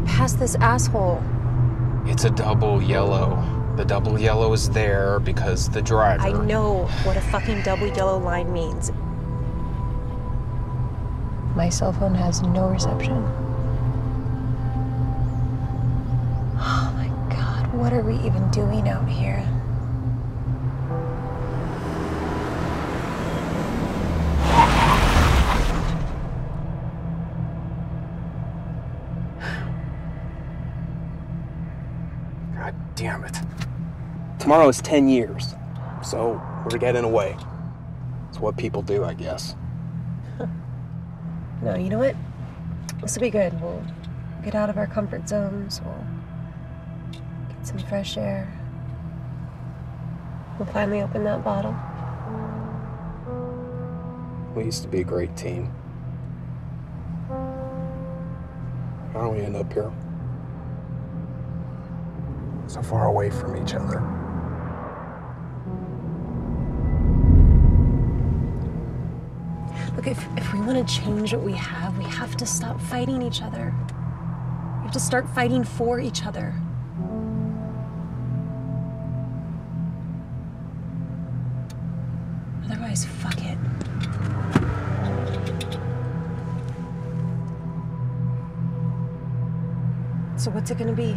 get past this asshole. It's a double yellow. The double yellow is there because the driver... I know what a fucking double yellow line means. My cell phone has no reception. Oh my God, what are we even doing out here? God damn it. Tomorrow is 10 years, so we're getting away. It's what people do, I guess. No, you know what? This will be good. We'll get out of our comfort zones. We'll get some fresh air. We'll finally open that bottle. We used to be a great team. How do we end up here? So far away from each other. Look, if we want to change what we have to stop fighting each other. We have to start fighting for each other. Otherwise, fuck it. So what's it gonna be?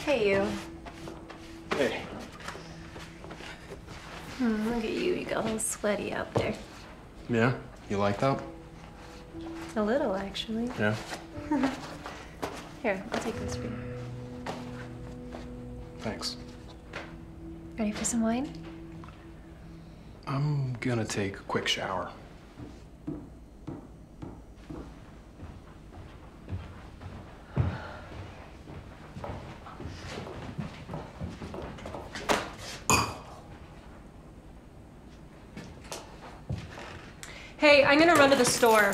Hey, you. Hey. Look at you. You got all sweaty out there. Yeah? You like that? A little, actually. Yeah. Here, I'll take this for you. Thanks. Ready for some wine? I'm gonna take a quick shower. Hey, I'm gonna run to the store.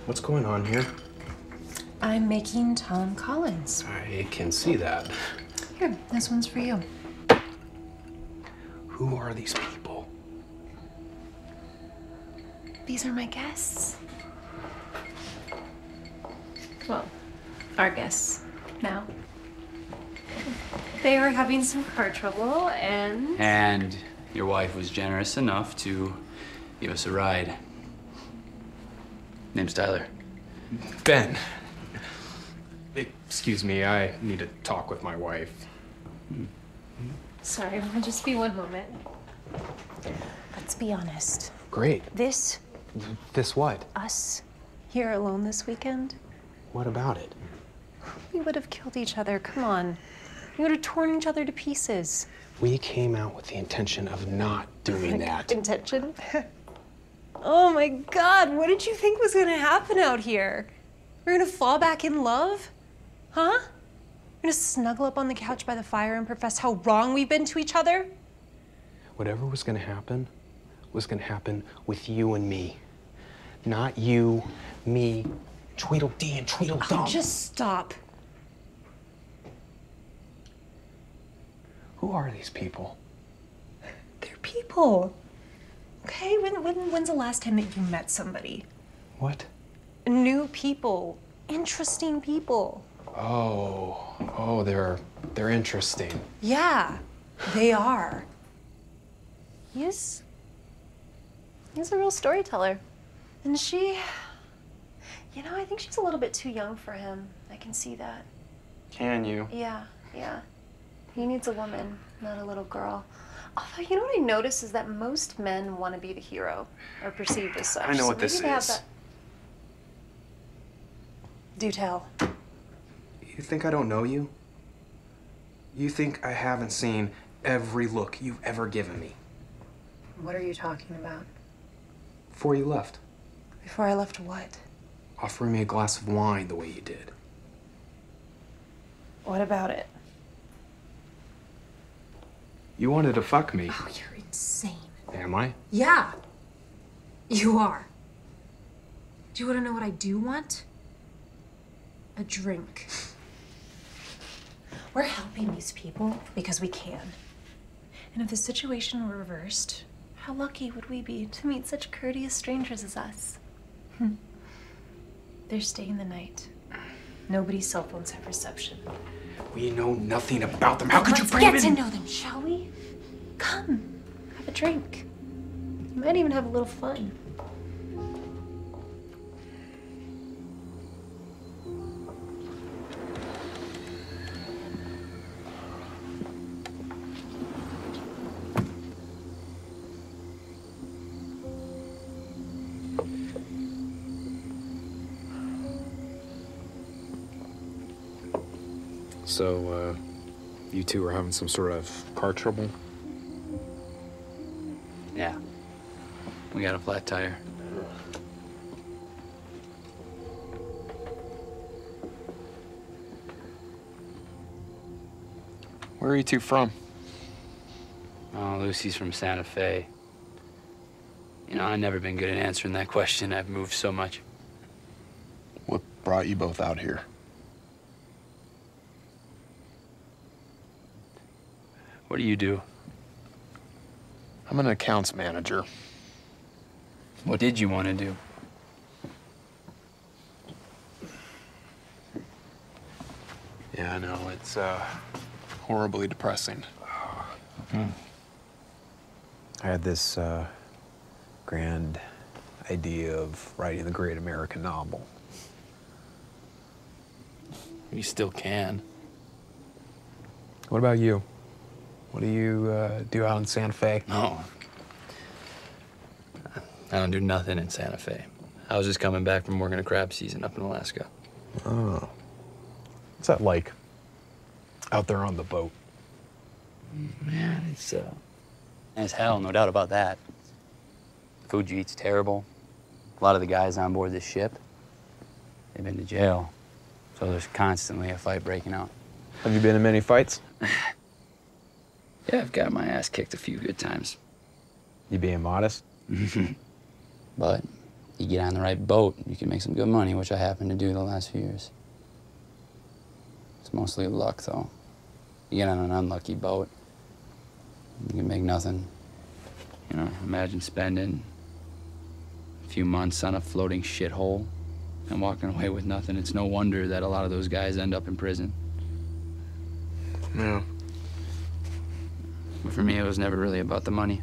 What's going on here? I'm making Tom Collins. I can see that. Here, this one's for you. Who are these people? These are my guests. Well, our guests now. They are having some car trouble and... And your wife was generous enough to give us a ride. Name's Tyler. Ben. Excuse me, I need to talk with my wife. Sorry, will just be one moment. Let's be honest. Great. This what? us here alone this weekend, What about it? we would have killed each other. Come on. We would have torn each other to pieces. We came out with the intention of not doing that. Intention? Oh my God, what did you think was gonna happen out here? We're gonna fall back in love? Huh? We're gonna snuggle up on the couch by the fire and profess how wrong we've been to each other? Whatever was gonna happen with you and me. Not you, me, Tweedledee and Tweedledum. Oh, just stop. Who are these people? They're people. Okay, when's the last time that you met somebody? What? New people, interesting people. Oh, they're interesting. Yeah, they are. He's a real storyteller. And she, I think she's a little bit too young for him. I can see that. Can you? Yeah. He needs a woman, not a little girl. Although, you know what I noticed is that most men want to be the hero, or perceived as such. I know what So this maybe they have is. that- Do tell. You think I don't know you? You think I haven't seen every look you've ever given me? What are you talking about? Before you left, Before I left what? offering me a glass of wine the way you did. What about it? You wanted to fuck me. Oh, you're insane. Am I? Yeah, you are. Do you want to know what I do want? A drink. We're helping these people because we can. And if the situation were reversed, how lucky would we be to meet such courteous strangers as us? They're staying the night. Nobody's cell phones have reception. We know nothing about them. How could you bring Let's them get to know them, shall we? Come, have a drink. You might even have a little fun. So, you two are having some sort of car trouble? Yeah. We got a flat tire. Where are you two from? Oh, Lucy's from Santa Fe. I've never been good at answering that question. I've moved so much. What brought you both out here? What do you do? I'm an accounts manager. What did you want to do? Yeah, I know. It's horribly depressing. I had this grand idea of writing the great American novel. You still can. What about you? What do you do out in Santa Fe? No. I don't do nothing in Santa Fe. I was just coming back from working a crab season up in Alaska. Oh. What's that like? Out there on the boat? Man, it's hell, no doubt about that. Food you eat's terrible. A lot of the guys on board this ship, they've been to jail. So there's constantly a fight breaking out. Have you been in many fights? Yeah, I've got my ass kicked a few good times. You being modest? But you get on the right boat, you can make some good money, which I happen to do the last few years. It's mostly luck, though. You get on an unlucky boat, you can make nothing. Imagine spending a few months on a floating shithole and walking away with nothing. It's no wonder that a lot of those guys end up in prison. Yeah. But for me, it was never really about the money.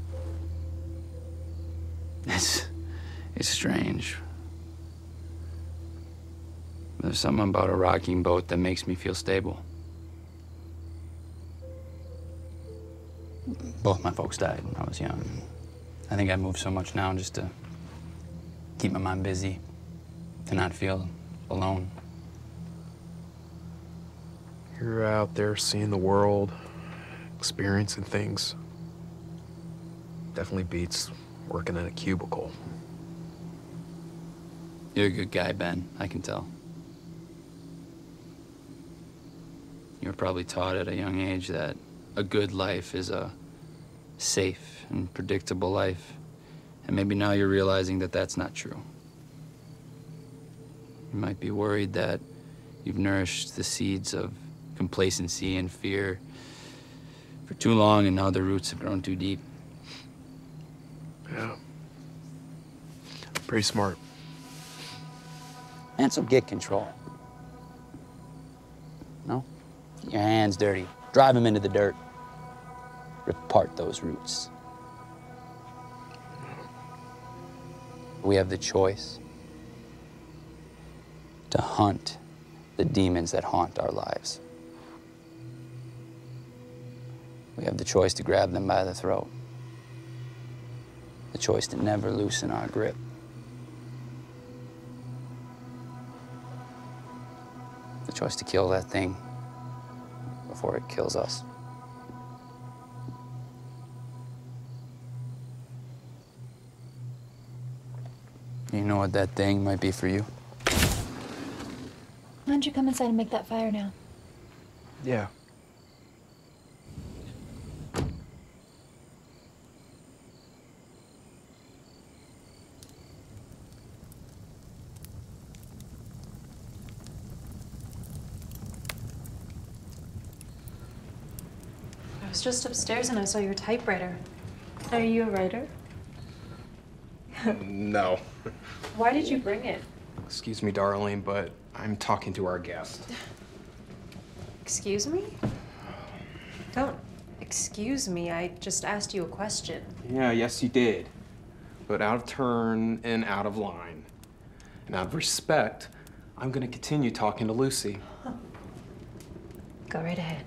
It's strange. There's something about a rocking boat that makes me feel stable. Both my folks died when I was young. I think I move so much now just to keep my mind busy, to not feel alone. You're out there seeing the world, experiencing things. Definitely beats working in a cubicle. You're a good guy, Ben, I can tell. You were probably taught at a young age that a good life is a safe and predictable life. And maybe now you're realizing that that's not true. You might be worried that you've nourished the seeds of complacency and fear for too long, and now the roots have grown too deep. Yeah. Pretty smart. And so get control. No? Get your hands dirty. Drive them into the dirt. Rip apart those roots. We have the choice to hunt the demons that haunt our lives. We have the choice to grab them by the throat. The choice to never loosen our grip. The choice to kill that thing before it kills us. You know what that thing might be for you? Why don't you come inside and make that fire now? Yeah. I was just upstairs and I saw your typewriter. Are you a writer? No. Why did you bring it? Excuse me, darling, but I'm talking to our guest. Excuse me? Don't excuse me. I just asked you a question. Yeah, yes, you did. But out of turn and out of line. And out of respect, I'm gonna continue talking to Lucy. Go right ahead.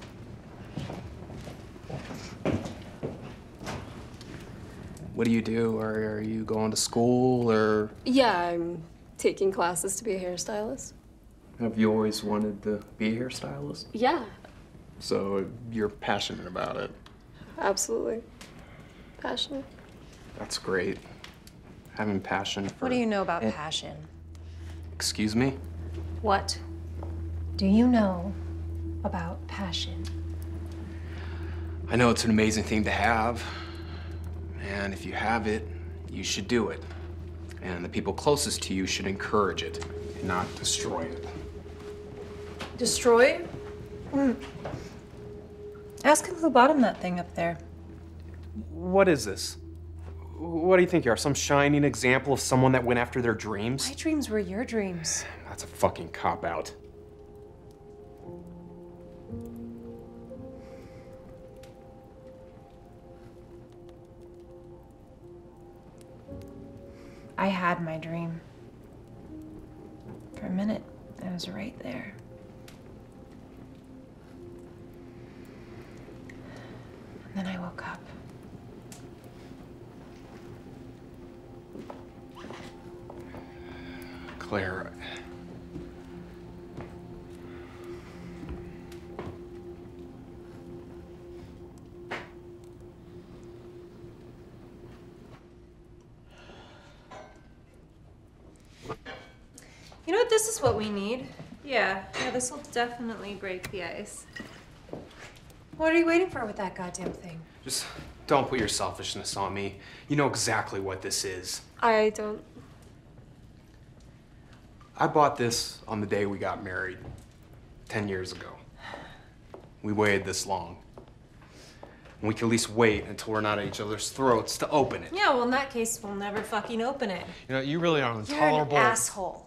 What do you do? Are you going to school, or Yeah, I'm taking classes to be a hairstylist. have you always wanted to be a hairstylist? Yeah, So you're passionate about it. absolutely. Passionate. That's great. Having passion for... What do you know about passion? Excuse me? What do you know about passion? I know it's an amazing thing to have. And if you have it, you should do it. And the people closest to you should encourage it, and not destroy it. Destroy? Ask him who bought him that thing up there. What is this? What do you think you are? Some shining example of someone that went after their dreams? My dreams were your dreams. That's a fucking cop-out. I had my dream. For a minute, I was right there. And then I woke up. Claire. You know what? This is what we need. Yeah, this will definitely break the ice. What are you waiting for with that goddamn thing? Just don't put your selfishness on me. You know exactly what this is. I don't. I bought this on the day we got married, 10 years ago. We waited this long. And we can at least wait until we're not at each other's throats to open it. Yeah, well, in that case, we'll never fucking open it. You know, you really are You're intolerable. an asshole.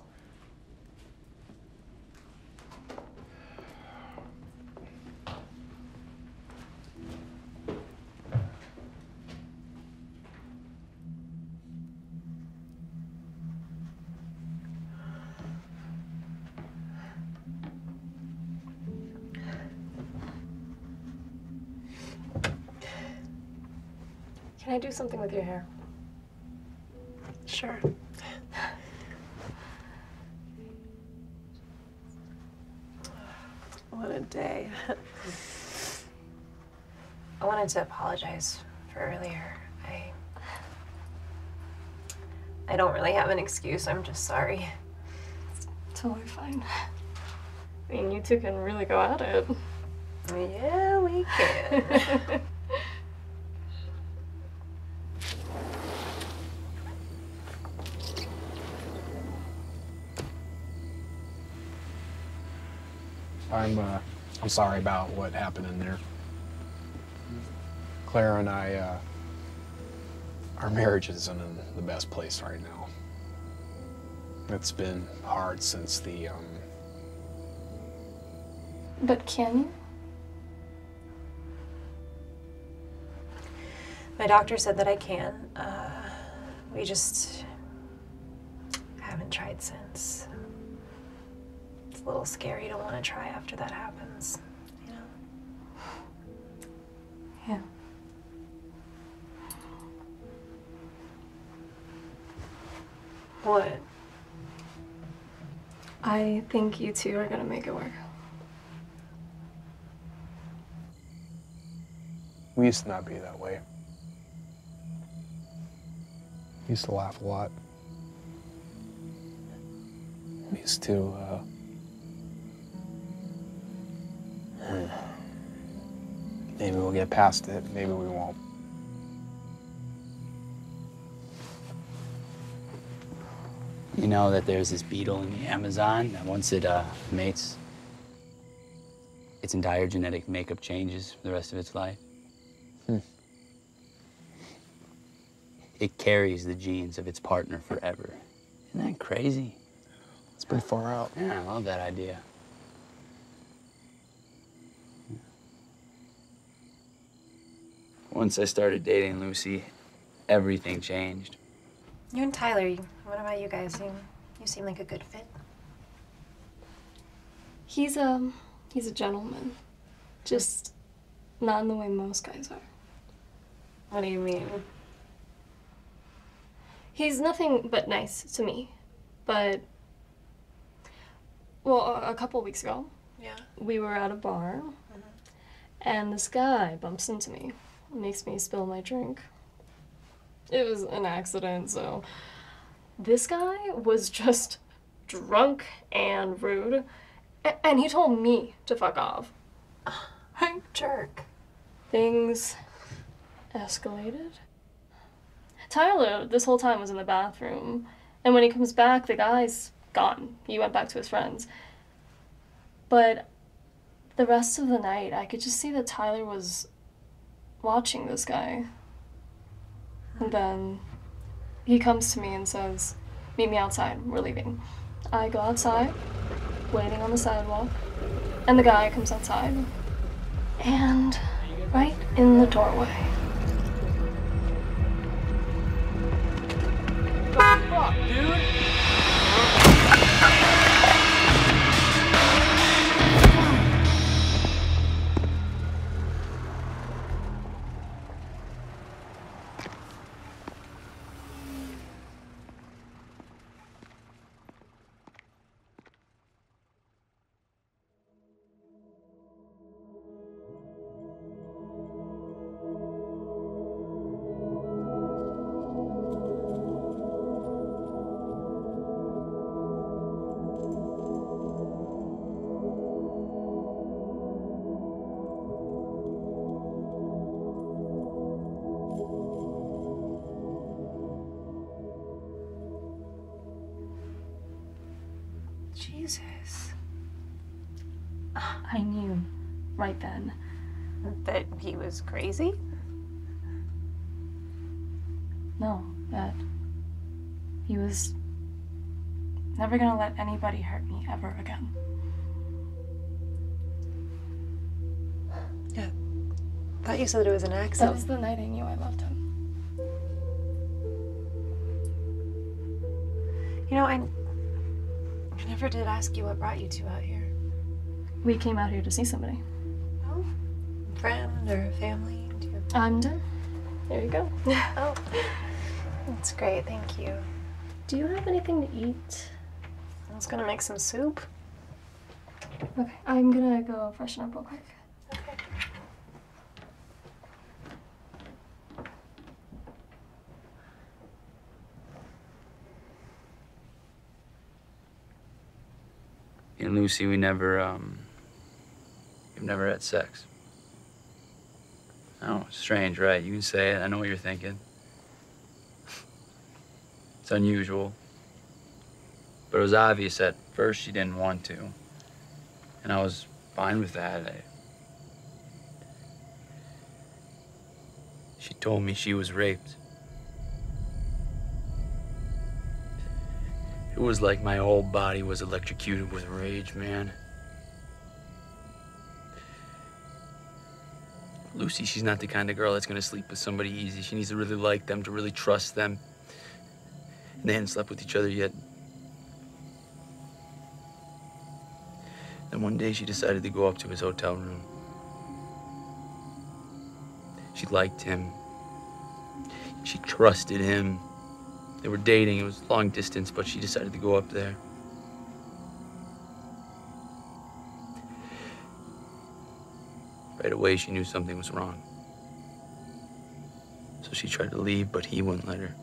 Can I do something with your hair? Sure. What a day. I wanted to apologize for earlier. I don't really have an excuse. I'm just sorry. Totally fine. I mean, you two can really go at it. Yeah, we can. I'm sorry about what happened in there. Clara and I, our marriage isn't in the best place right now. It's been hard since the, But can you? My doctor said that I can. We just haven't tried since. It's a little scary to want to try after that happens, you know? Yeah. What? I think you two are gonna make it work. we used to not be that way. We used to laugh a lot. We used to, maybe we'll get past it, maybe we won't. You know that there's this beetle in the Amazon that once it mates, its entire genetic makeup changes for the rest of its life? It carries the genes of its partner forever. Isn't that crazy? It's pretty far out. Yeah, I love that idea. Once I started dating Lucy, everything changed. You and Tyler, what about you guys? You seem like a good fit. He's a gentleman. Just not in the way most guys are. What do you mean? He's nothing but nice to me. But, well, a couple weeks ago, Yeah. we were at a bar, and this guy bumps into me. Makes me spill my drink. It was an accident, so this guy was just drunk and rude, and he told me to fuck off. Jerk. Things escalated. Tyler, this whole time, was in the bathroom, and when he comes back, the guy's gone. He went back to his friends. But the rest of the night, I could just see that Tyler was watching this guy. And then he comes to me and says, "Meet me outside, we're leaving." I go outside, waiting on the sidewalk, and the guy comes outside. And right in the doorway. What the fuck, dude? Jesus. I knew right then. That he was crazy? No, that he was never gonna let anybody hurt me ever again. Yeah. Thought you said it was an That accident. was the night I knew I loved him. You know, I never did ask you what brought you two out here. We came out here to see somebody. Oh? Friend or family? Do you... And There you go. Oh, that's great, thank you. Do you have anything to eat? I was gonna make some soup. Okay, I'm gonna go freshen up real quick. Okay. And Lucy, we've never had sex. Oh, strange, right? You can say it. I know what you're thinking. It's unusual. But it was obvious at first she didn't want to. And I was fine with that. She told me she was raped. It was like my whole body was electrocuted with rage, man. Lucy, she's not the kind of girl that's gonna sleep with somebody easy. She needs to really like them, to really trust them. And they hadn't slept with each other yet. Then one day she decided to go up to his hotel room. She liked him. She trusted him. They were dating. It was long distance, but she decided to go up there. Right away, she knew something was wrong. So she tried to leave, but he wouldn't let her.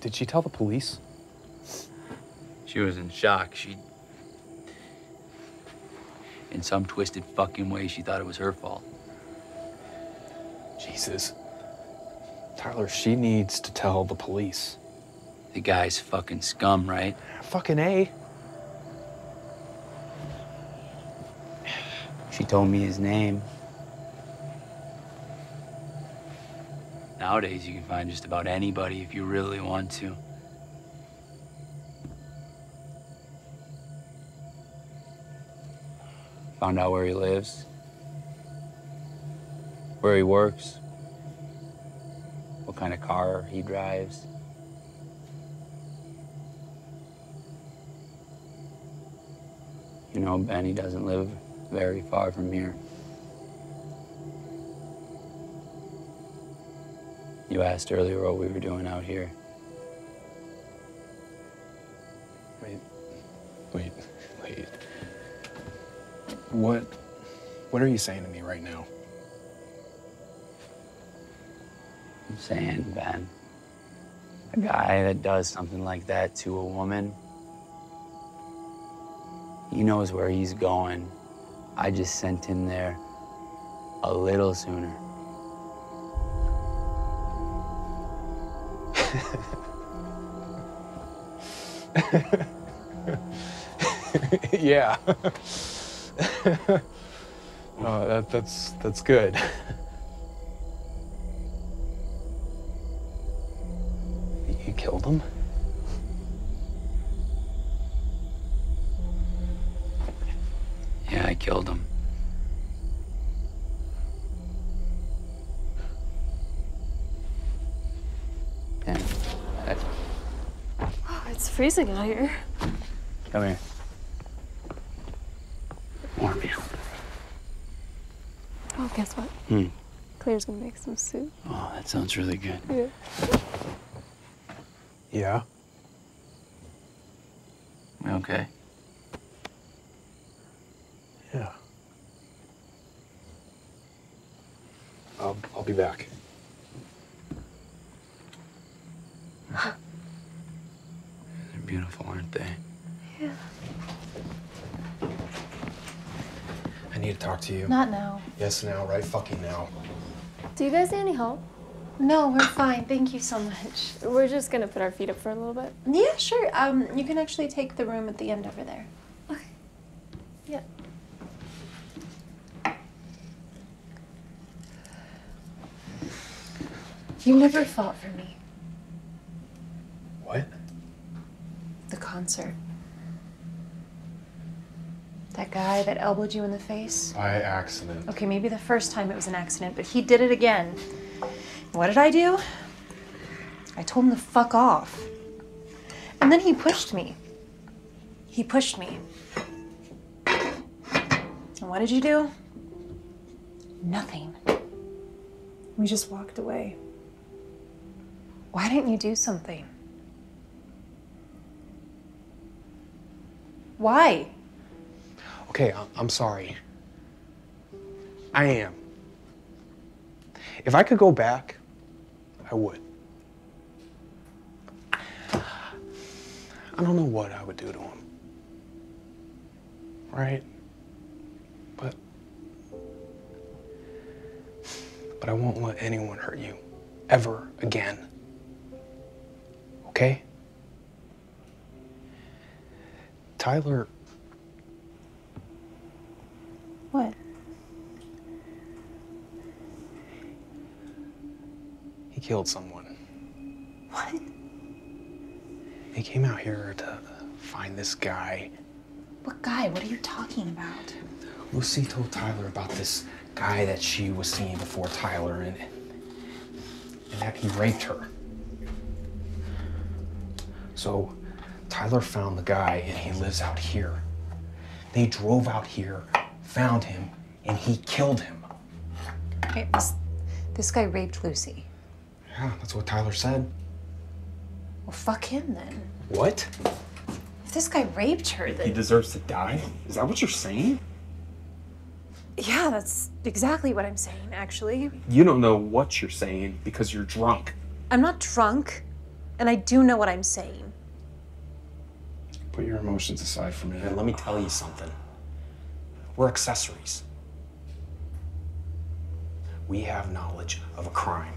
Did she tell the police? She was in shock. In some twisted fucking way, she thought it was her fault. Jesus. Tyler, she needs to tell the police. The guy's fucking scum, right? Fucking A. She told me his name. Nowadays, you can find just about anybody if you really want to. Found out where he lives, where he works, what kind of car he drives. You know, Benny doesn't live very far from here. You asked earlier what we were doing out here. Wait. What are you saying to me right now? I'm saying, Ben, a guy that does something like that to a woman, he knows where he's going. I just sent him there a little sooner. Yeah. No, that's good. You killed him? Yeah, I killed him. Yeah. Oh, it's freezing out here. Come here. Warm you. Oh, guess what? Claire's gonna make some soup. Oh, that sounds really good. Yeah. Yeah. We okay? Yeah. I'll be back. They're beautiful, aren't they? Yeah. I need to talk to you. Not now. Yes, now, right fucking now. Do you guys need any help? No, we're fine. Thank you so much. We're just gonna put our feet up for a little bit. Yeah, sure. You can actually take the room at the end over there. Okay. Yeah. You never fought for me. What? The concert. That guy that elbowed you in the face. By accident. Okay, maybe the first time it was an accident, but he did it again. What did I do? I told him to fuck off. And then he pushed me. He pushed me. And what did you do? Nothing. We just walked away. Why didn't you do something? Why? Okay, I'm sorry. I am. If I could go back, I would. I don't know what I would do to him. Right? But I won't let anyone hurt you ever again. Okay? Tyler. What? He killed someone. What? He came out here to find this guy. What guy? What are you talking about? Lucy told Tyler about this guy that she was seeing before Tyler, and that he raped her. So Tyler found the guy, and he lives out here. They drove out here, found him, and he killed him. Wait, this guy raped Lucy. Yeah, that's what Tyler said. Well, fuck him then. What? If this guy raped her, then... He deserves to die? Is that what you're saying? Yeah, that's exactly what I'm saying, actually. You don't know what you're saying because you're drunk. I'm not drunk, and I do know what I'm saying. Put your emotions aside for a minute and let me tell you something. We're accessories. We have knowledge of a crime.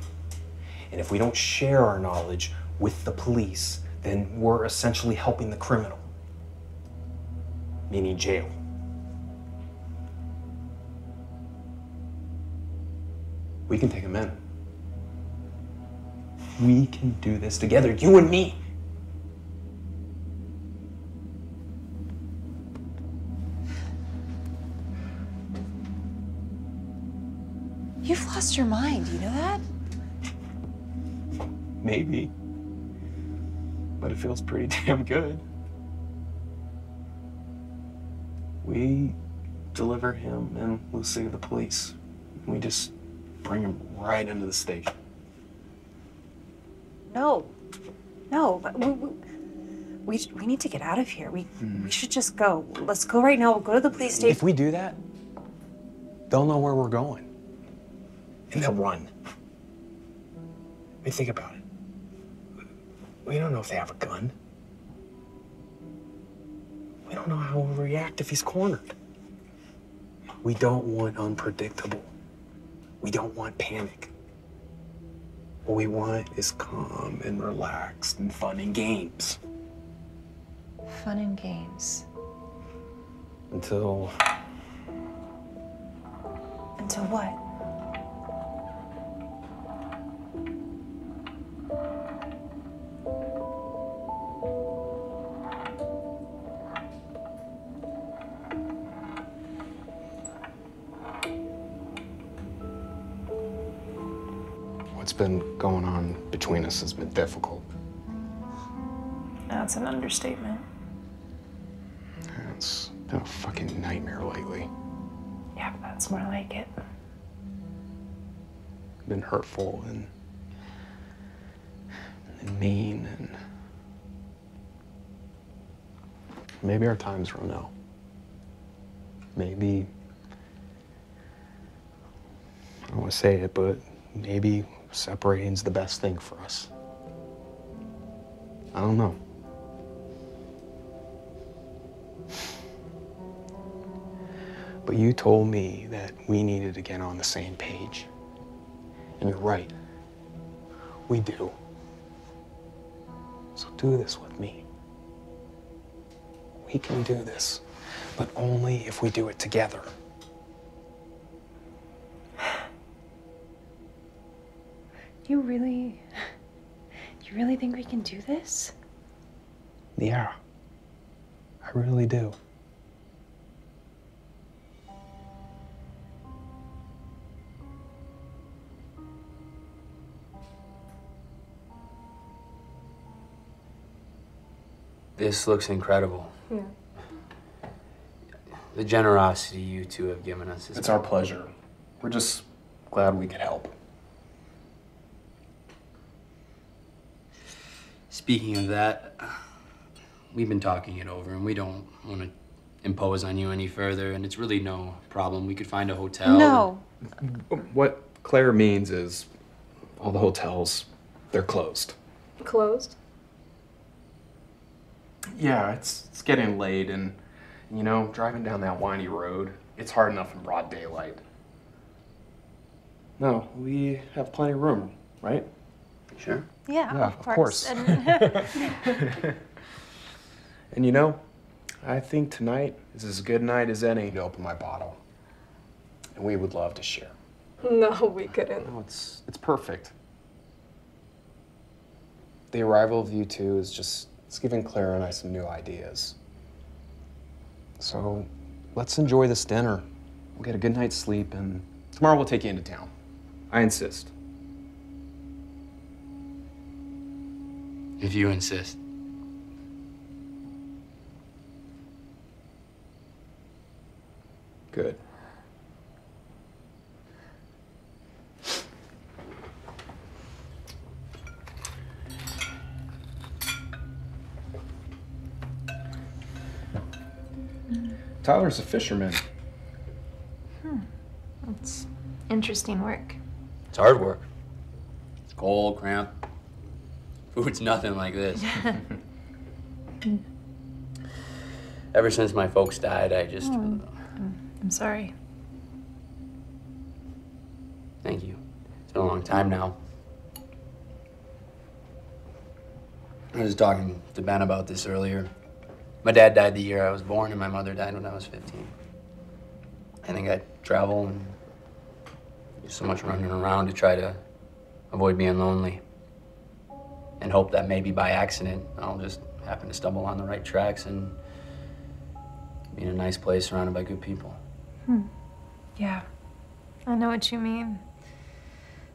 And if we don't share our knowledge with the police, then we're essentially helping the criminal. Meaning jail. We can take him in. We can do this together, you and me. You've lost your mind, you know that? Maybe. But it feels pretty damn good. We deliver him and Lucy to the police. We just bring him right into the station. No. No, but we need to get out of here. We should just go. Let's go right now. We'll go to the police station. If we do that, they'll know where we're going. And they'll run. I mean, think about it. We don't know if they have a gun. We don't know how he'll react if he's cornered. We don't want unpredictable. We don't want panic. What we want is calm and relaxed and fun and games. Fun and games. Until what? what's been going on between us has been difficult. That's an understatement. It's been a fucking nightmare lately. Yeah, that's more like it. Been hurtful and mean, and maybe our time's run out. Maybe, I don't want to say it, but maybe separating's the best thing for us. I don't know. But you told me that we needed to get on the same page. And you're right. We do. So do this with me. We can do this, but only if we do it together. You really think we can do this? Yeah, I really do. This looks incredible. Yeah. The generosity you two have given us is... It's our pleasure. We're just glad we could help. Speaking of that, we've been talking it over, and we don't want to impose on you any further, and it's really no problem. We could find a hotel. No. What Claire means is all the hotels, they're closed. Closed? Yeah, it's getting late, and, you know, driving down that windy road, it's hard enough in broad daylight. No, we have plenty of room, right? Sure. Yeah, of course. And And you know, I think tonight is as good a night as any to open my bottle. And we would love to share. No, we couldn't. No, it's perfect. The arrival of you two is just, it's giving Claire and I some new ideas. So let's enjoy this dinner. We'll get a good night's sleep, and tomorrow we'll take you into town. I insist. If you insist. Good. Tyler's a fisherman. It's interesting work. It's hard work. It's cold, cramped. Food's nothing like this. Ever since my folks died, I just... I'm sorry. Thank you. It's been a long time now. I was talking to Ben about this earlier. My dad died the year I was born, and my mother died when I was 15. I think I travel and do so much running around to try to avoid being lonely. And hope that maybe by accident, I'll just happen to stumble on the right tracks and be in a nice place surrounded by good people. Yeah, I know what you mean.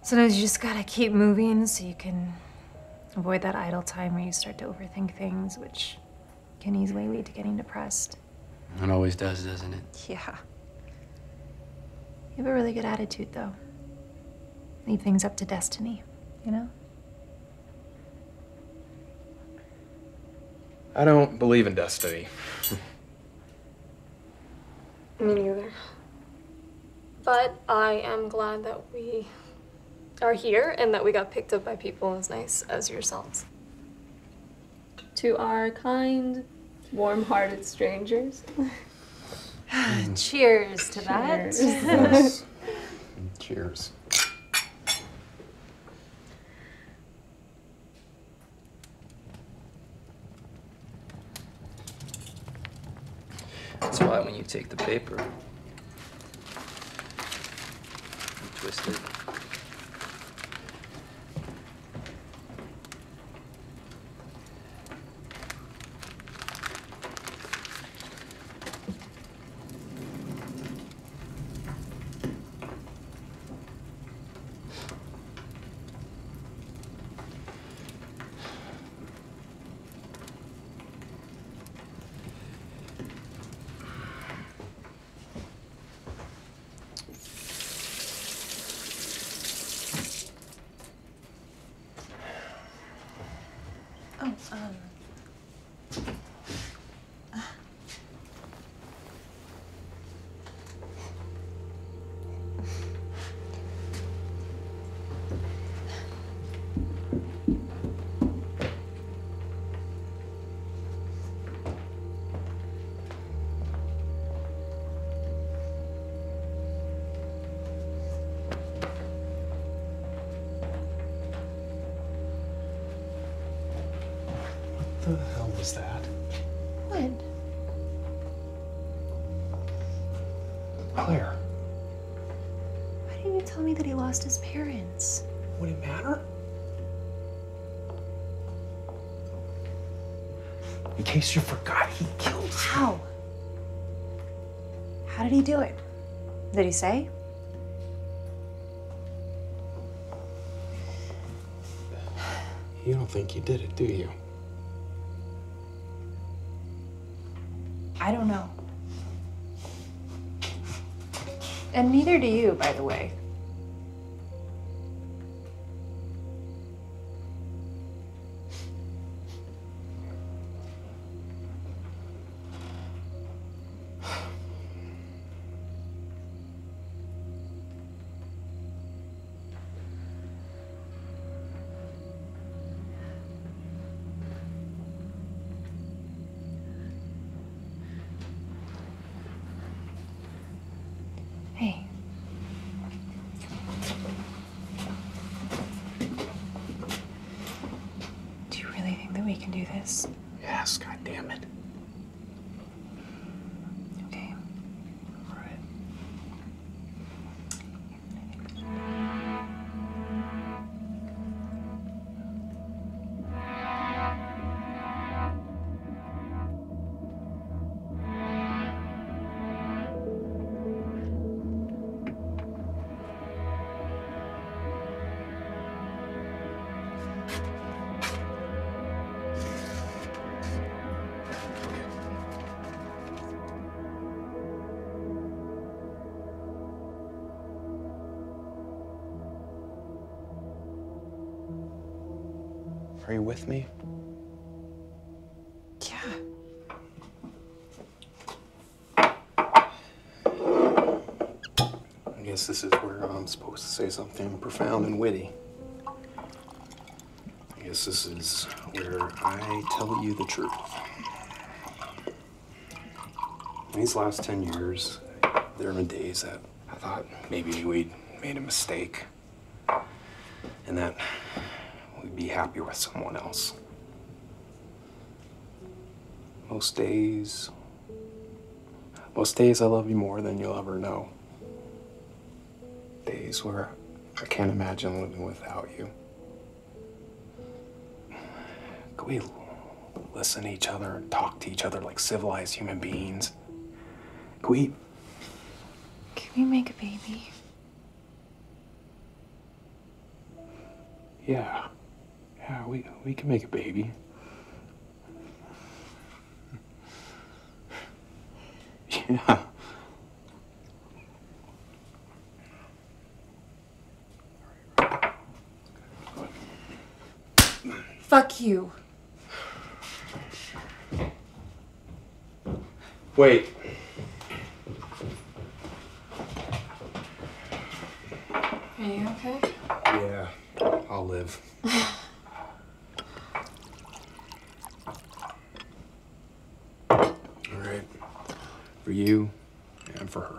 Sometimes you just gotta keep moving so you can avoid that idle time where you start to overthink things, which can easily lead to getting depressed. It always does, doesn't it? Yeah. You have a really good attitude, though. Leave things up to destiny, you know? I don't believe in destiny. Me neither. But I am glad that we are here and that we got picked up by people as nice as yourselves. To our kind, warm-hearted strangers. Cheers to that. Cheers. Yes. Cheers. That's why when you take the paper, you twist it. What the hell was that? what? Claire, Why didn't you tell me that he lost his parents? would it matter? In case you forgot, he killed How? How did he do it? Did he say? You don't think you did it, do you? I don't know. And neither do you, by the way. Hey. Do you really think that we can do this? Yes, God damn it. Okay. All right. Are you with me? Yeah. I guess this is where I'm supposed to say something profound and witty. I guess this is where I tell you the truth. These last 10 years, there have been days that I thought maybe we'd made a mistake and that we'd be happy with someone else. Most days I love you more than you'll ever know. Days where I can't imagine living without you. Can we listen to each other and talk to each other like civilized human beings? Can we make a baby? Yeah, we can make a baby. Yeah. Fuck you. Wait. Are you okay? Yeah, I'll live. All right. For you and for her.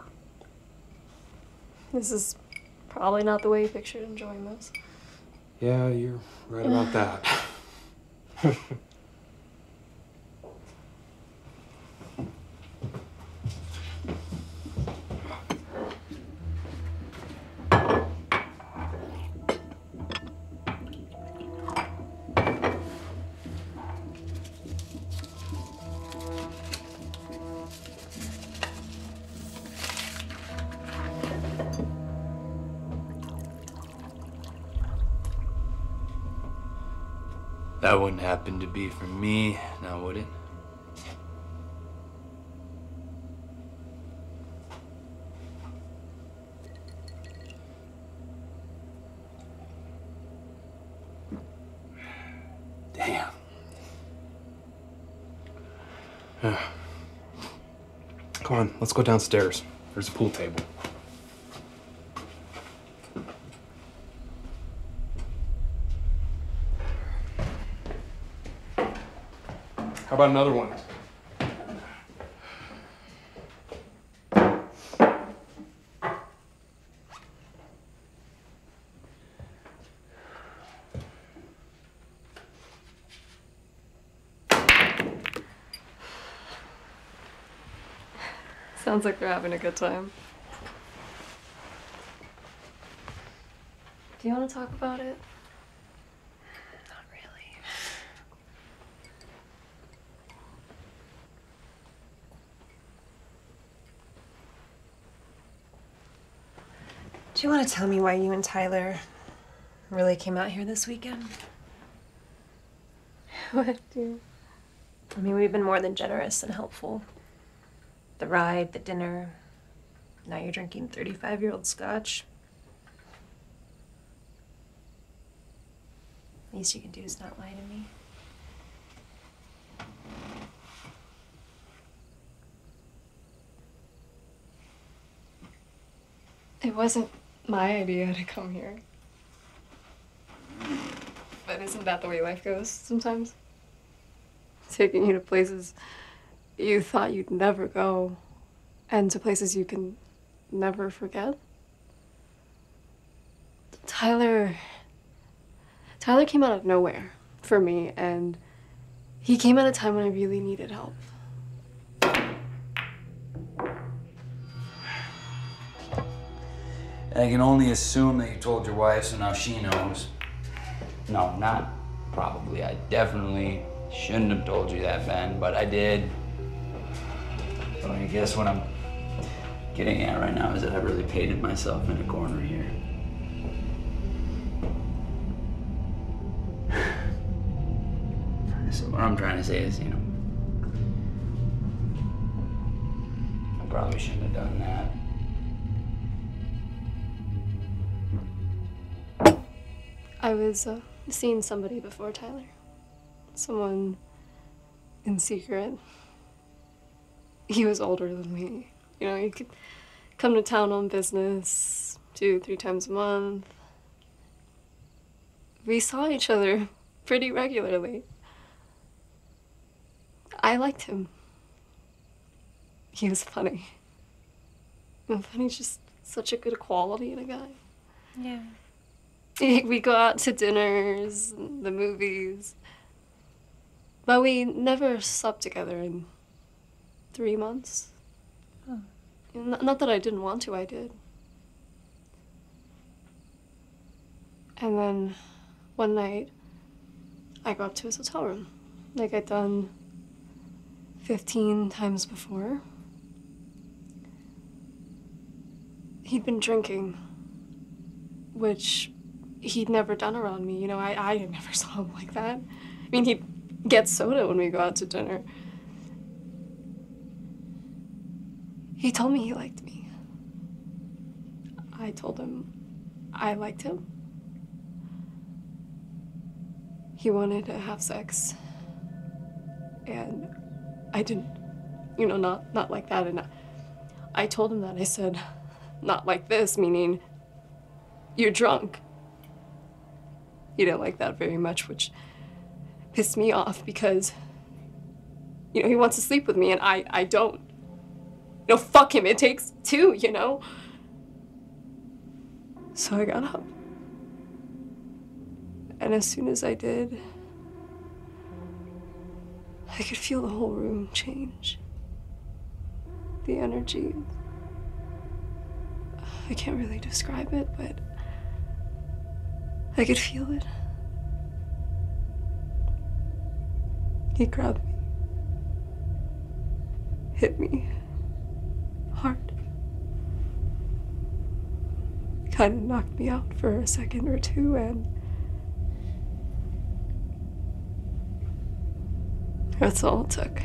This is probably not the way you pictured enjoying this. Yeah, you're right about that. That wouldn't happen to be for me, now would it? Damn. Come on, let's go downstairs. There's a pool table. How about another one? Sounds like they're having a good time. Do you want to talk about it? Not really. Do you want to tell me why you and Tyler really came out here this weekend? What do you... I mean, we've been more than generous and helpful. The ride, the dinner. Now you're drinking 35-year-old scotch. Least you can do is not lie to me. It wasn't my idea to come here. But isn't that the way life goes sometimes? Taking you to places you thought you'd never go, and to places you can never forget. Tyler came out of nowhere for me, and he came at a time when I really needed help. I can only assume that you told your wife, so now she knows. No, not probably. I definitely shouldn't have told you that, Ben, but I did. So I guess what I'm getting at right now is that I really painted myself in a corner here. So what I'm trying to say is, you know, I probably shouldn't have done that. I was seeing somebody before Tyler. Someone in secret. He was older than me. You know, he could come to town on business 2-3 times a month. We saw each other pretty regularly. I liked him. He was funny. And funny's just such a good quality in a guy. Yeah. We go out to dinners, the movies, but we never slept together in 3 months. Oh. Not that I didn't want to, I did. And then one night, I go up to his hotel room, like I'd done 15 times before. He'd been drinking, which he'd never done around me. You know, I never saw him like that. I mean, he'd get soda when we go out to dinner. He told me he liked me. I told him I liked him. He wanted to have sex. And I didn't, you know, not like that. And I told him that. I said, not like this, meaning you're drunk. He didn't like that very much, which pissed me off because, you know, he wants to sleep with me and I don't. You know, fuck him, it takes two, you know? So I got up. And as soon as I did, I could feel the whole room change. The energy. I can't really describe it, but I could feel it. He grabbed me, hit me hard. Kind of knocked me out for a second or two, and that's all it took.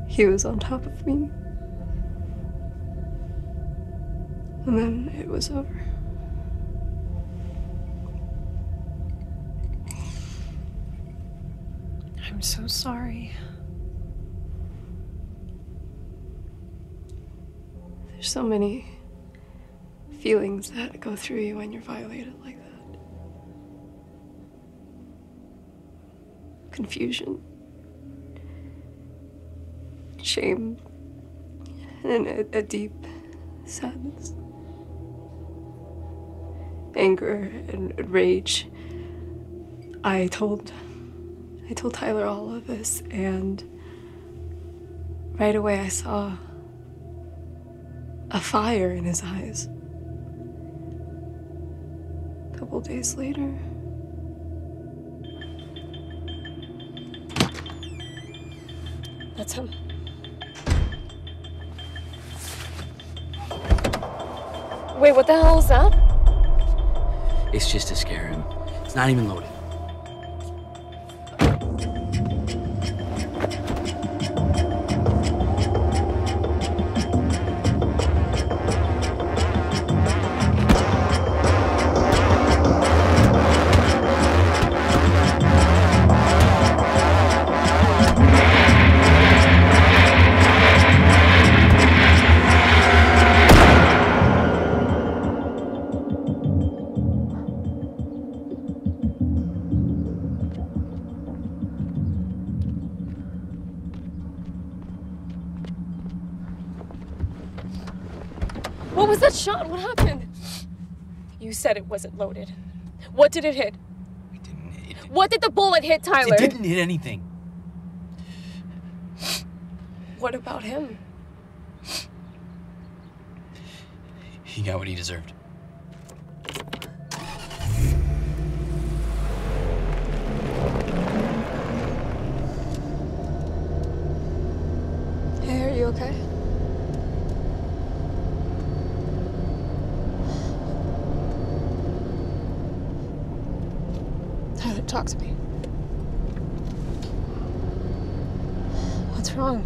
He was on top of me. And then it was over. I'm so sorry. There's so many feelings that go through you when you're violated like that. Confusion, shame, and a deep sadness, anger and rage. I told Tyler all of this, and right away I saw a fire in his eyes. A couple days later, that's him. Wait, what the hell is that? It's just to scare him. It's not even loaded. What was that shot? What happened? You said it wasn't loaded. What did it hit? It didn't. What did the bullet hit, Tyler? It didn't hit anything. What about him? He got what he deserved. Hey, are you okay? Tyler, talk to me. What's wrong?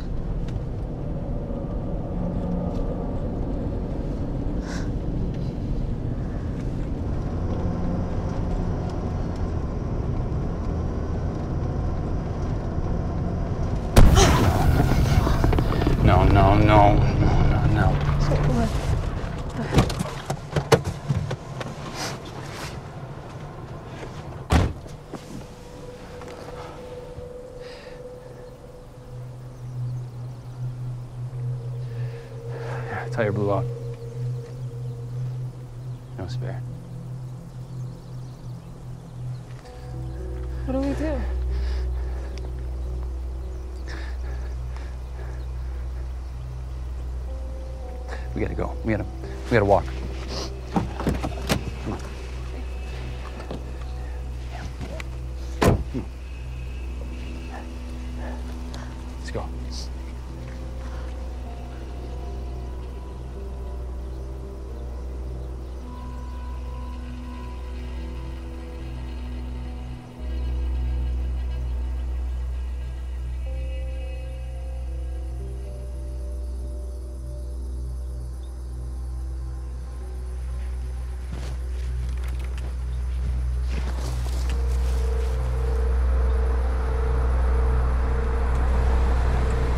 No. So what? Tire blew out. No spare. What do we do? We gotta go. We gotta walk. Come on. Let's go.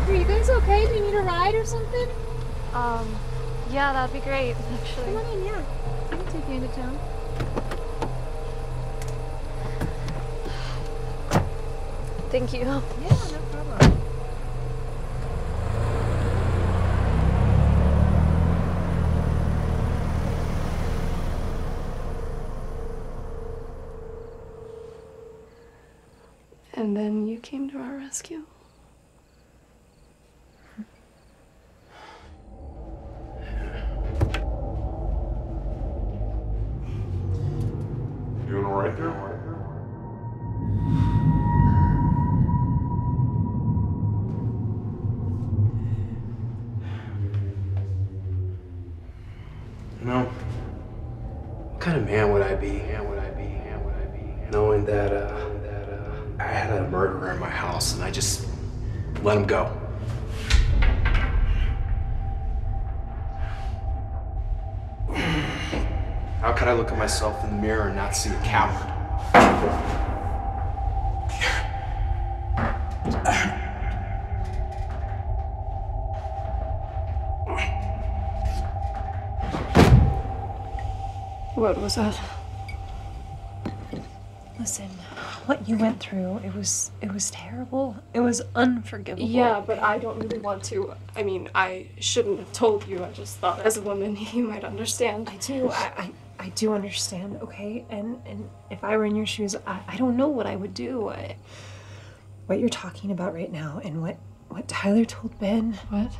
Are you guys okay? Do you need a ride or something? Yeah, that'd be great, actually. Come on in, yeah. I can take you into town. Thank you. Yeah, no problem. And then you came to our rescue. Doing all right there? You know, what kind of man would I be? Knowing that I had a murderer in my house and I just let him go. How could I look at myself in the mirror and not see a coward? What was that? Listen, what you went through, it was terrible. It was unforgivable. Yeah, but I don't really want to. I mean, I shouldn't have told you. I just thought as a woman you might understand. I do understand, okay? And if I were in your shoes, I don't know what I would do. What you're talking about right now and what Tyler told Ben. What?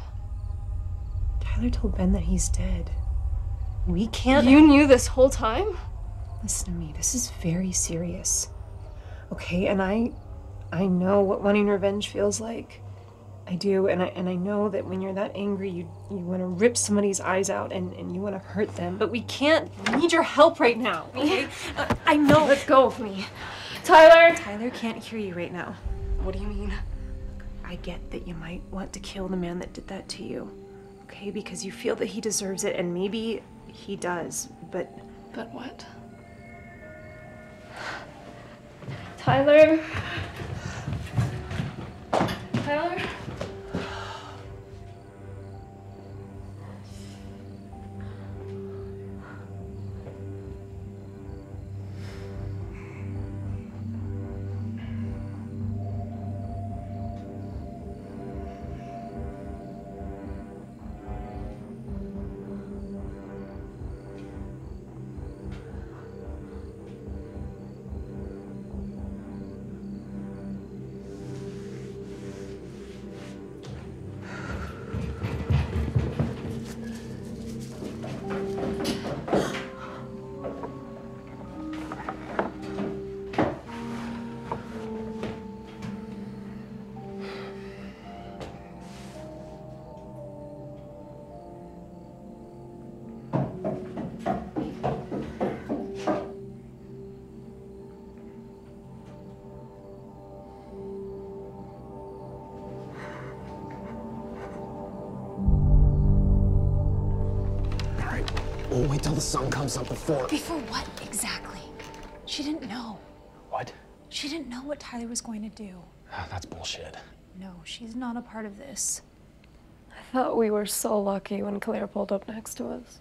Tyler told Ben that he's dead. We can't... You knew this whole time? Listen to me, this is very serious. Okay, and I know what wanting revenge feels like. I do, and I know that when you're that angry, you want to rip somebody's eyes out and you want to hurt them. But we can't. We need your help right now, okay? I know. Let go of me. Tyler! Tyler can't hear you right now. What do you mean? I get that you might want to kill the man that did that to you, okay? Because you feel that he deserves it, and maybe he does, but... But what? Tyler? Tyler? till the sun comes up before. Before what exactly? She didn't know. What? She didn't know what Tyler was going to do. That's bullshit. No, she's not a part of this. I thought we were so lucky when Claire pulled up next to us.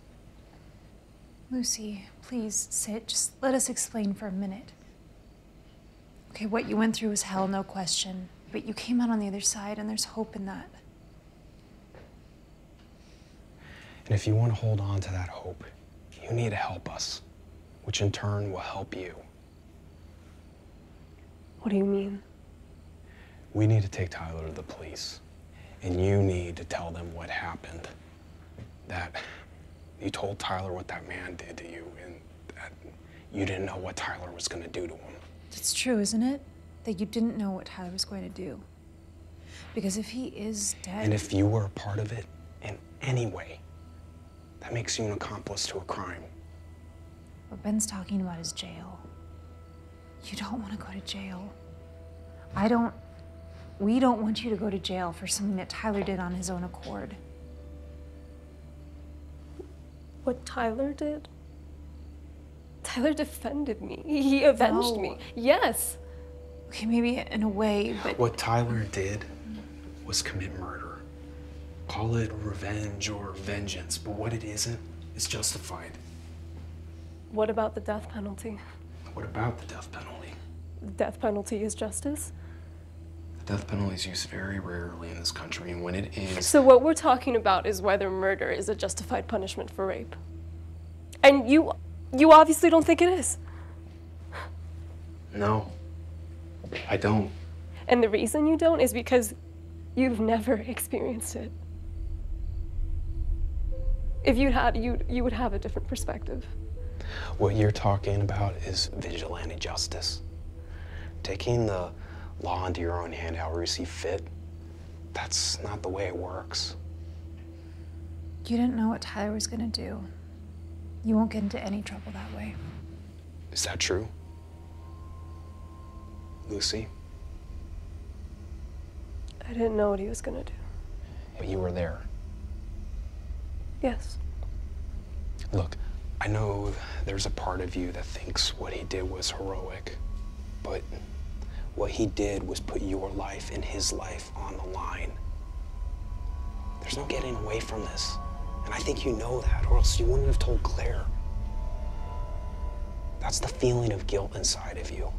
Lucy, please sit. Just let us explain for a minute. Okay, what you went through was hell, no question. But you came out on the other side, and there's hope in that. And if you want to hold on to that hope, you need to help us, which in turn will help you. What do you mean? We need to take Tyler to the police, and you need to tell them what happened. That you told Tyler what that man did to you, and that you didn't know what Tyler was going to do to him. It's true, isn't it? That you didn't know what Tyler was going to do. Because if he is dead... And if you were a part of it in any way, that makes you an accomplice to a crime. What Ben's talking about is jail. You don't want to go to jail. We don't want you to go to jail for something that Tyler did on his own accord. What Tyler did? Tyler defended me. He avenged me. Yes. Okay, maybe in a way, but... What Tyler did was commit murder. Call it revenge or vengeance, but what it isn't is justified. What about the death penalty? What about the death penalty? The death penalty is justice? The death penalty is used very rarely in this country, and when it is... So what we're talking about is whether murder is a justified punishment for rape. And you obviously don't think it is. No, I don't. And the reason you don't is because you've never experienced it. If you had, you would have a different perspective. What you're talking about is vigilante justice. Taking the law into your own hand however you see fit, that's not the way it works. You didn't know what Tyler was gonna do. You won't get into any trouble that way. Is that true? Lucy? I didn't know what he was gonna do. But you were there. Yes. Look, I know there's a part of you that thinks what he did was heroic, but what he did was put your life and his life on the line. There's no getting away from this. And I think you know that, or else you wouldn't have told Claire. That's the feeling of guilt inside of you.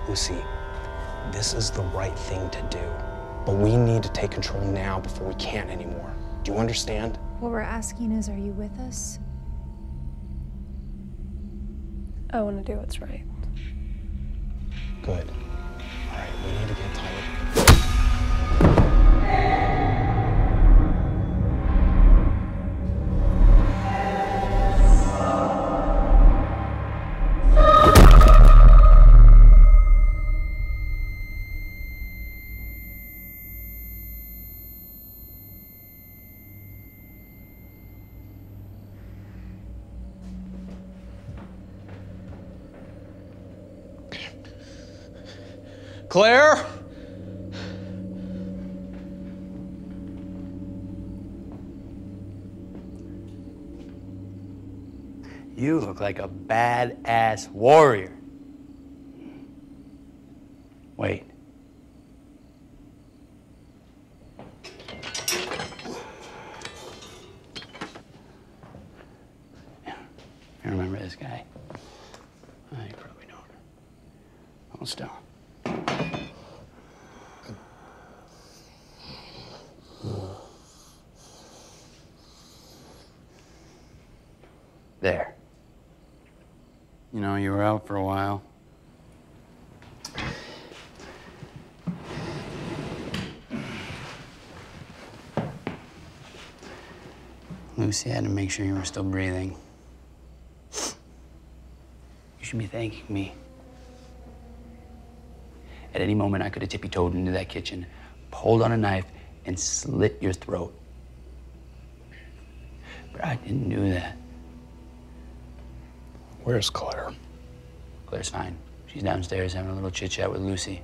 Lucy, this is the right thing to do, but we need to take control now before we can't anymore. Do you understand? What we're asking is, are you with us? I want to do what's right. Good. All right, we need to get Tyler. Claire? You look like a badass warrior. Wait. You remember this guy? Oh, you probably don't. Hold still. There. You know, you were out for a while. Lucy had to make sure you were still breathing. You should be thanking me. At any moment, I could have tippy-toed into that kitchen, pulled on a knife, and slit your throat. But I didn't do that. Where's Claire? Claire's fine. She's downstairs having a little chit-chat with Lucy.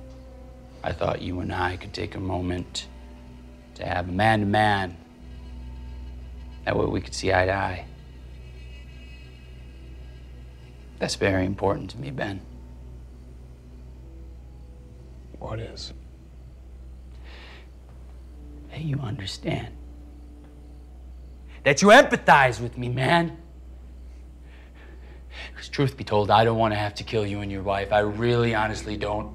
I thought you and I could take a moment to have a man-to-man. That way we could see eye to eye. That's very important to me, Ben. What is? That you understand. That you empathize with me, man. Because truth be told, I don't want to have to kill you and your wife. I really, honestly don't.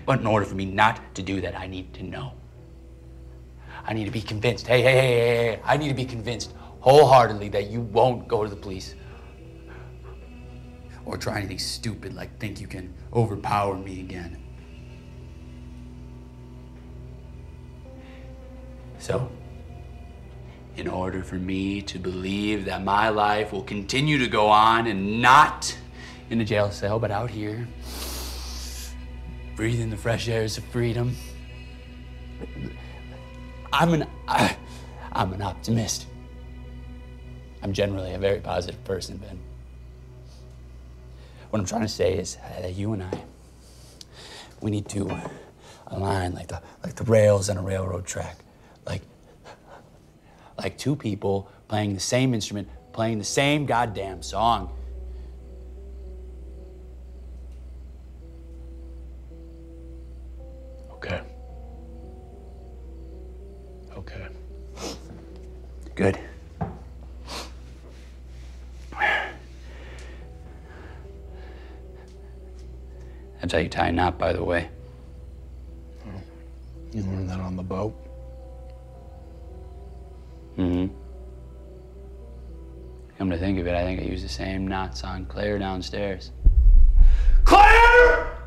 But in order for me not to do that, I need to know. I need to be convinced. Hey. I need to be convinced wholeheartedly that you won't go to the police. Or try anything stupid like think you can overpower me again. So, in order for me to believe that my life will continue to go on and not in a jail cell, but out here, breathing the fresh airs of freedom, I'm an optimist. I'm generally a very positive person, Ben. What I'm trying to say is that you and I, we need to align like the rails on a railroad track. Like two people playing the same instrument, playing the same goddamn song. Okay. Okay. Good. That's how you tie a knot, by the way. You learned that on the boat? Mm-hmm. Come to think of it, I think I used the same knots on Claire downstairs. Claire!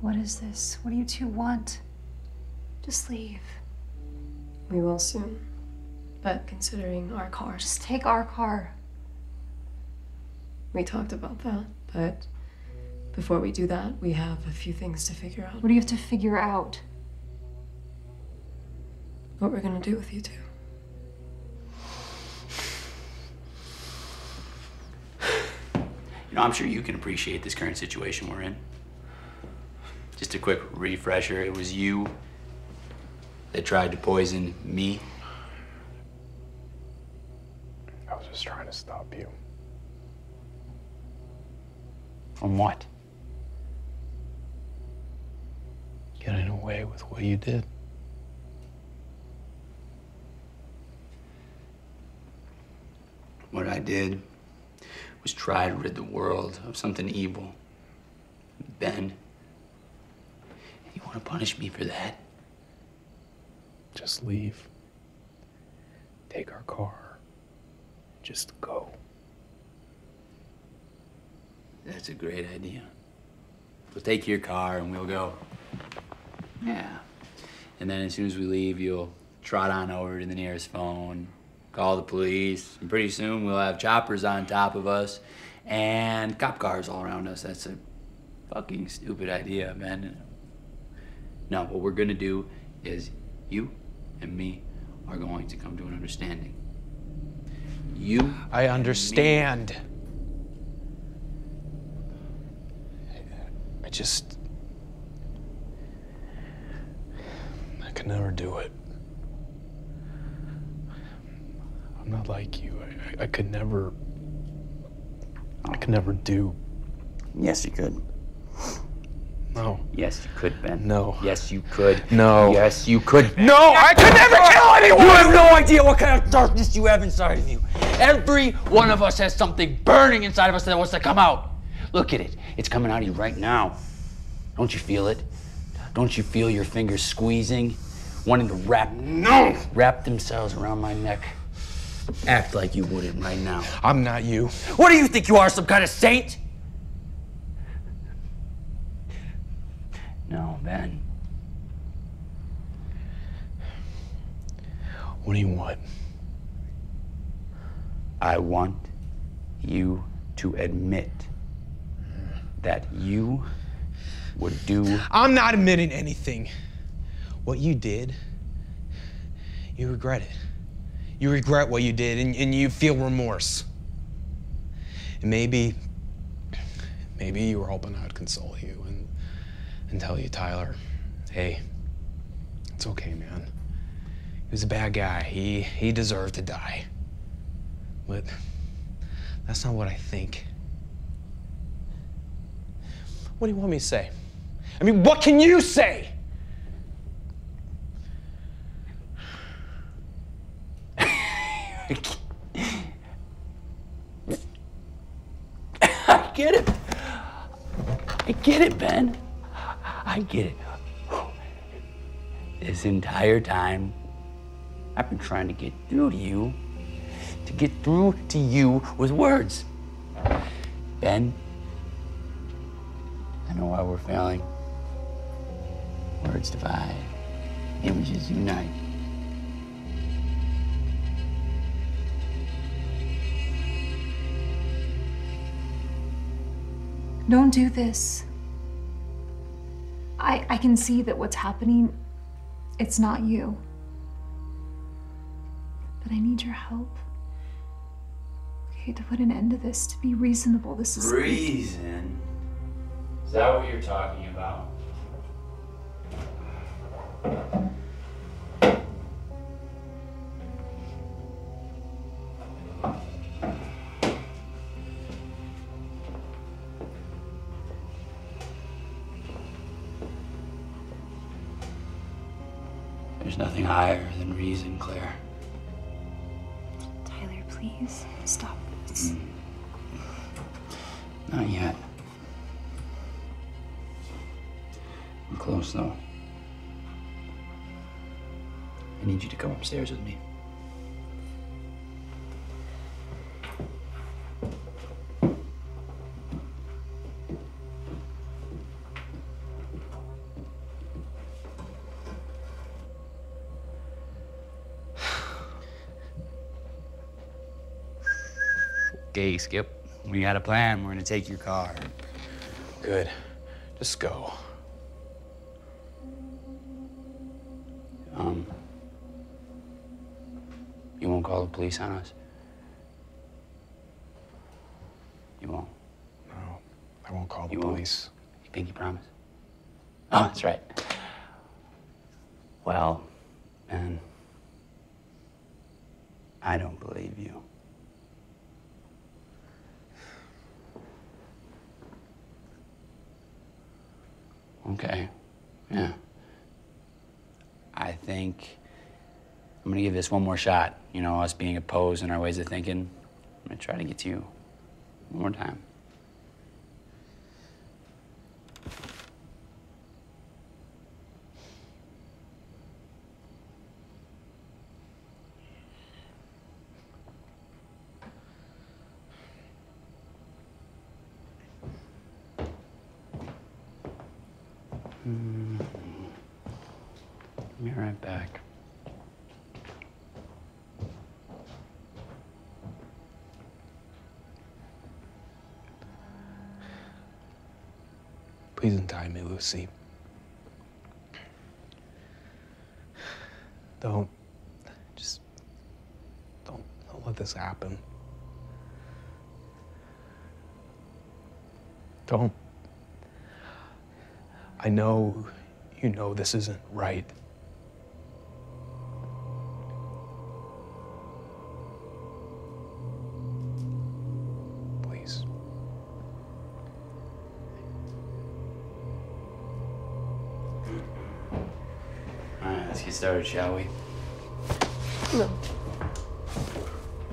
What is this? What do you two want? Just leave. We will soon. But considering our car. Just take our car. We talked about that, but before we do that, we have a few things to figure out. What do you have to figure out? What we're gonna do with you two. You know, I'm sure you can appreciate this current situation we're in. Just a quick refresher, it was you that tried to poison me. I was just trying to stop you. From what? Getting away with what you did. What I did was try to rid the world of something evil. Ben, you want to punish me for that? Just leave. Take our car. Just go. That's a great idea. We'll take your car and we'll go. Yeah. And then as soon as we leave, you'll trot on over to the nearest phone, call the police, and pretty soon we'll have choppers on top of us and cop cars all around us. That's a fucking stupid idea, man. No, what we're gonna do is you and me are going to come to an understanding. You. I understand. I could never do it. I'm not like you. I could never do. Yes, you could. No. Yes, you could, Ben. No. Yes, you could. No. Yes, you could. Ben. No, I could never kill anyone! You have no idea what kind of darkness you have inside of you. Every one of us has something burning inside of us that wants to come out. Look at it. It's coming out of you right now. Don't you feel it? Don't you feel your fingers squeezing, wanting to wrap themselves around my neck? Act like you wouldn't right now. I'm not you. What do you think you are, some kind of saint? No, Ben. What do you want? I want you to admit that you would do... I'm not admitting anything. What you did, you regret it. You regret what you did, and you feel remorse. And maybe you were hoping I'd console you and tell you, Tyler, hey, it's okay, man. He was a bad guy. He deserved to die. But That's not what I think. What do you want me to say? I mean, what can you say? I get it. I get it, Ben. I get it. This entire time, I've been trying to get through to you. To get through to you with words. Ben, I know why we're failing. Words divide, images unite. Don't do this. I can see that what's happening, it's not you. But I need your help. Okay, to put an end to this, to be reasonable. This is Reason? Is that what you're talking about? There's nothing higher than reason, Claire. Tyler, please stop this. Not yet. I'm close, though. I need you to come upstairs with me. Okay, Skip. We got a plan. We're gonna take your car. Good. Just go. You won't call the police on us? You won't? No, I won't call the You police. You pinky promise? Oh, that's right. Well, man, I don't believe you. Okay, yeah. I think I'm gonna give this one more shot. You know, us being opposed in our ways of thinking. I'm gonna try to get to you one more time. Be right back. Please untie me, Lucy. Don't let this happen. Don't. I know you know this isn't right. Please. All right, let's get started, shall we? No.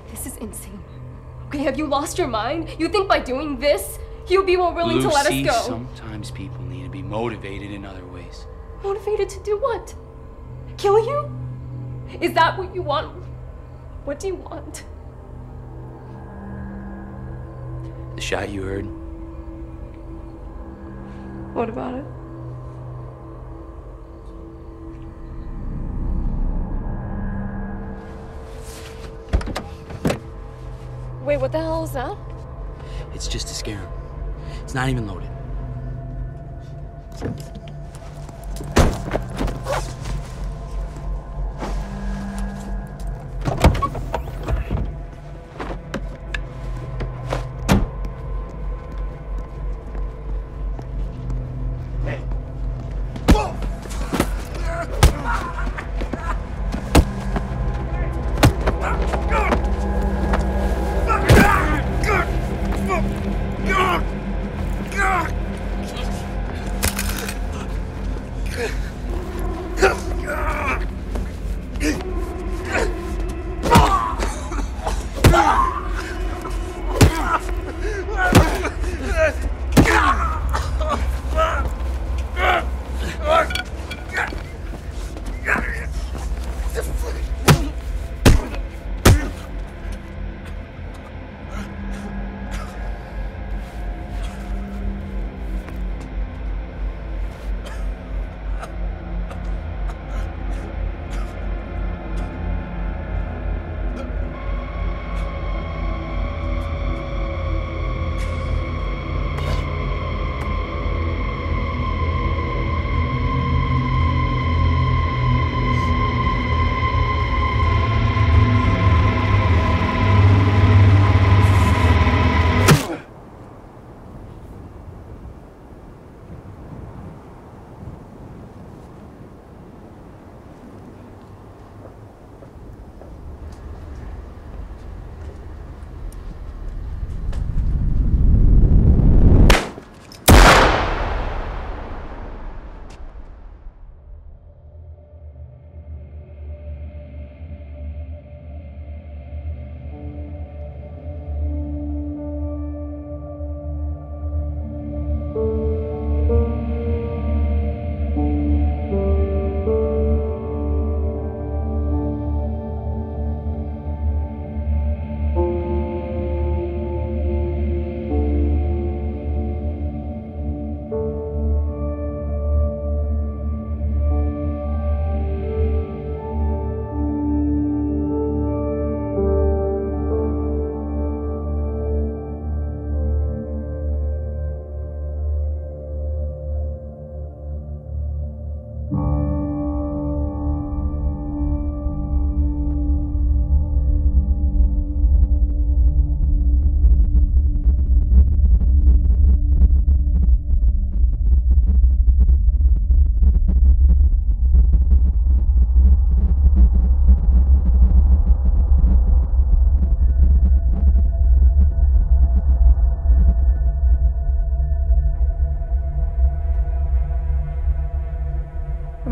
This is insane. Okay, have you lost your mind? You think by doing this, he'll be more willing to let us go? Sometimes people need to be motivated in other ways. Motivated to do what? Kill you? Is that what you want? What do you want? The shot you heard, What about it? Wait, what the hell is that? it's just to scare him. It's not even loaded.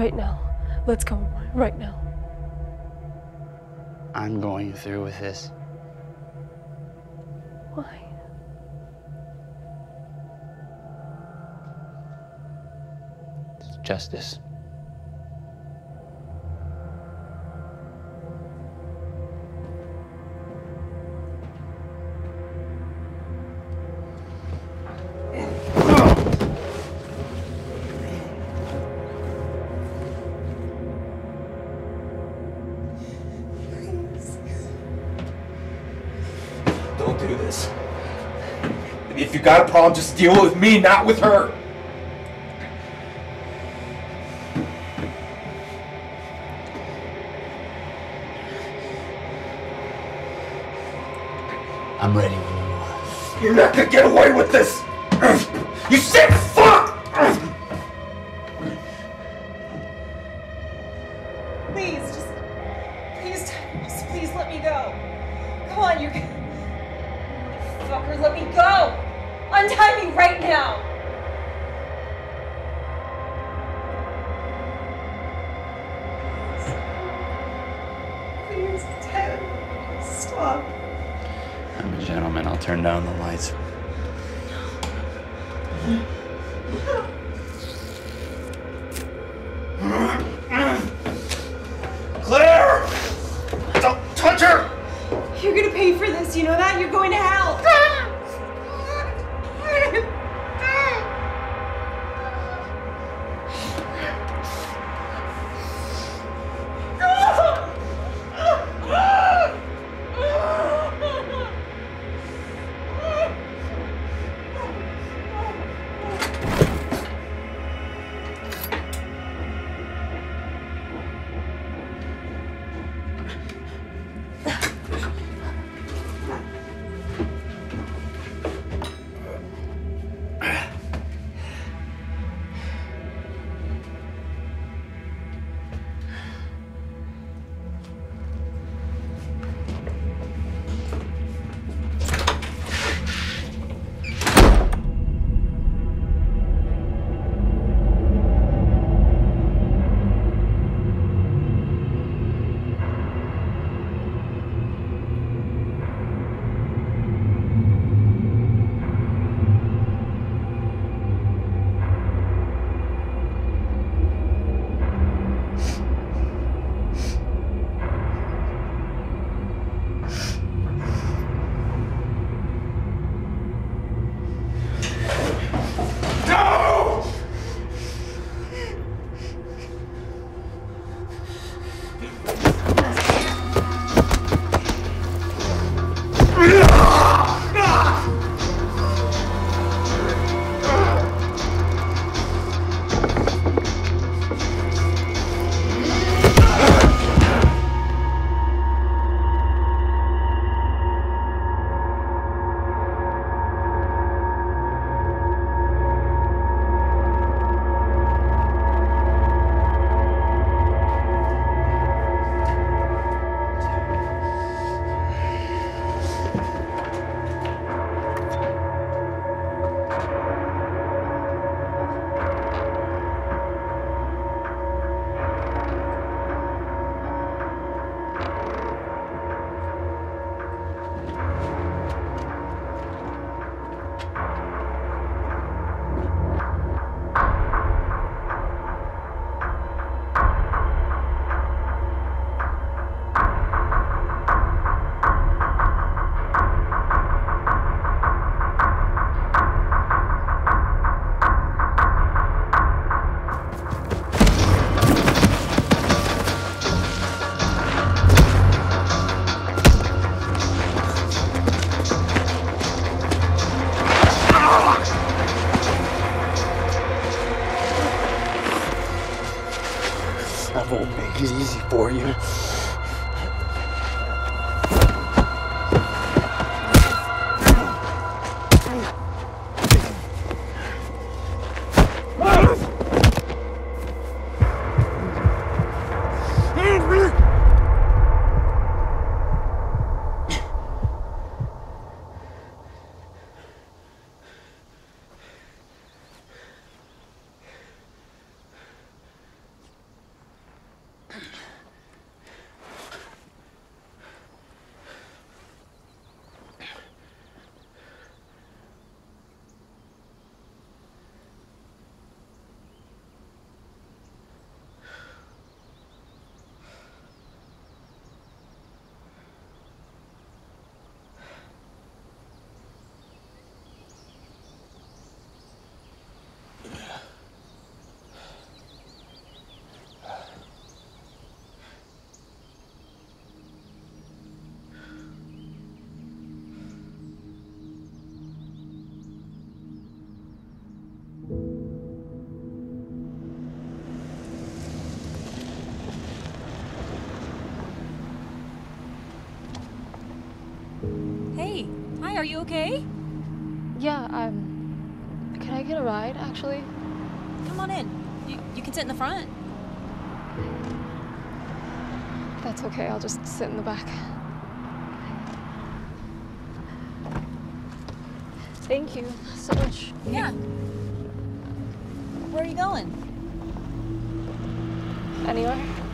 Right now. Let's go. Right now. I'm going through with this. Why? It's justice. Don't do this. If you got a problem, just deal with me, not with her. I'm ready when you are. You're not gonna get away with this! You sick fuck! Please, please let me go. Come on, you fucker, let me go! Untie me right now! Please, Ted, stop. I'm a gentleman. I'll turn down the lights. Claire! Don't touch her! You're gonna pay for this, you know that? You're going to hell! I won't make it easy for you. are you okay? Yeah, can I get a ride, actually? Come on in. You can sit in the front. That's okay, I'll just sit in the back. Thank you so much. Yeah. Where are you going? Anywhere?